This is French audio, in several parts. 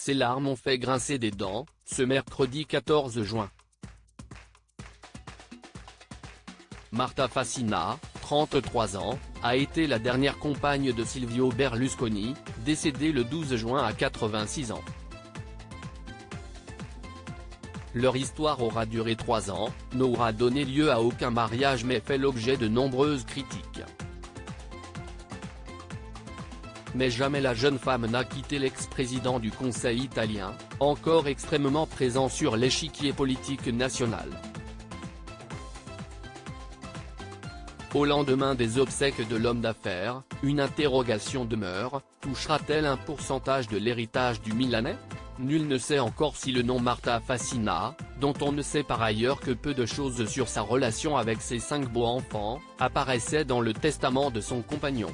Ses larmes ont fait grincer des dents, ce mercredi 14 juin. Marta Fassina, 33 ans, a été la dernière compagne de Silvio Berlusconi, décédé le 12 juin à 86 ans. Leur histoire aura duré 3 ans, n'aura donné lieu à aucun mariage mais fait l'objet de nombreuses critiques. Mais jamais la jeune femme n'a quitté l'ex-président du Conseil italien, encore extrêmement présent sur l'échiquier politique national. Au lendemain des obsèques de l'homme d'affaires, une interrogation demeure, touchera-t-elle un pourcentage de l'héritage du Milanais ? Nul ne sait encore si le nom Marta Fassina, dont on ne sait par ailleurs que peu de choses sur sa relation avec ses 5 beaux enfants, apparaissait dans le testament de son compagnon.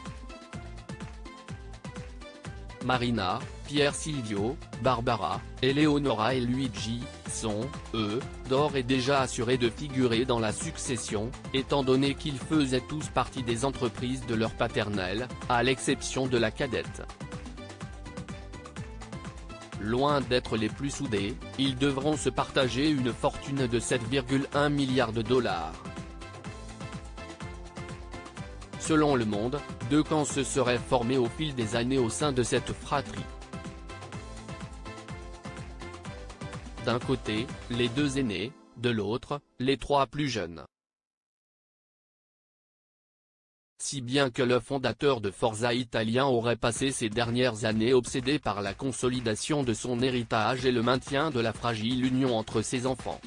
Marina, Pier Silvio, Barbara, Eleonora et Luigi, sont, eux, d'ores et déjà assurés de figurer dans la succession, étant donné qu'ils faisaient tous partie des entreprises de leur paternel, à l'exception de la cadette. Loin d'être les plus soudés, ils devront se partager une fortune de 7,1 milliards de dollars. Selon Le Monde, 2 camps se seraient formés au fil des années au sein de cette fratrie. D'un côté, les 2 aînés, de l'autre, les 3 plus jeunes. Si bien que le fondateur de Forza Italien aurait passé ces dernières années obsédé par la consolidation de son héritage et le maintien de la fragile union entre ses enfants.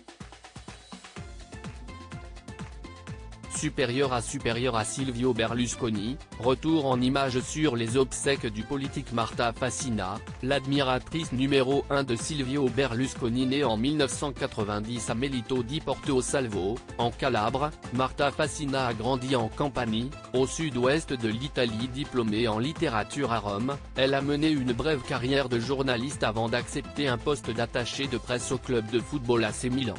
Supérieur à Silvio Berlusconi, retour en images sur les obsèques du politique Marta Fassina, l'admiratrice numéro 1 de Silvio Berlusconi née en 1990 à Melito di Porto Salvo, en Calabre. Marta Fassina a grandi en Campanie, au sud-ouest de l'Italie. Diplômée en littérature à Rome, elle a mené une brève carrière de journaliste avant d'accepter un poste d'attachée de presse au club de football AC Milan.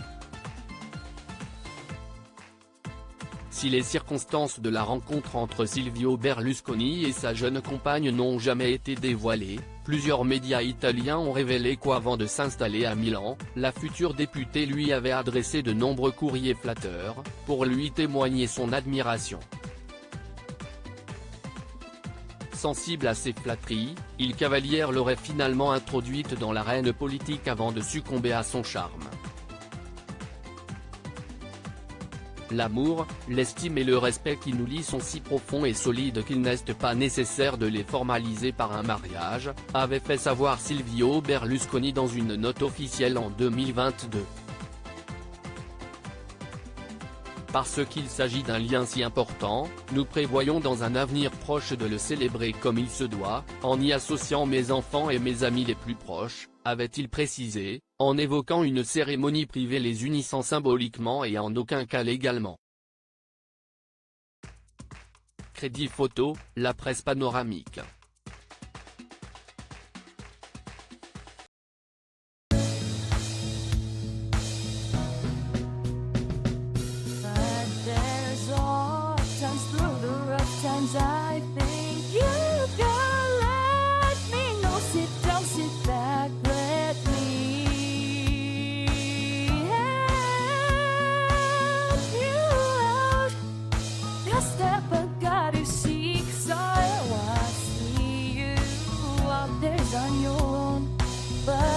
Si les circonstances de la rencontre entre Silvio Berlusconi et sa jeune compagne n'ont jamais été dévoilées, plusieurs médias italiens ont révélé qu'avant de s'installer à Milan, la future députée lui avait adressé de nombreux courriers flatteurs, pour lui témoigner son admiration. Sensible à ces flatteries, il Cavaliere l'aurait finalement introduite dans l'arène politique avant de succomber à son charme. L'amour, l'estime et le respect qui nous lient sont si profonds et solides qu'il n'est pas nécessaire de les formaliser par un mariage, avait fait savoir Silvio Berlusconi dans une note officielle en 2022. Parce qu'il s'agit d'un lien si important, nous prévoyons dans un avenir proche de le célébrer comme il se doit, en y associant mes enfants et mes amis les plus proches, avait-il précisé, en évoquant une cérémonie privée les unissant symboliquement et en aucun cas légalement. Crédit photo, la presse panoramique. I think you can let me know. Sit down, sit back, let me help you out. The step I gotta seek, so I see you out there's on your own, but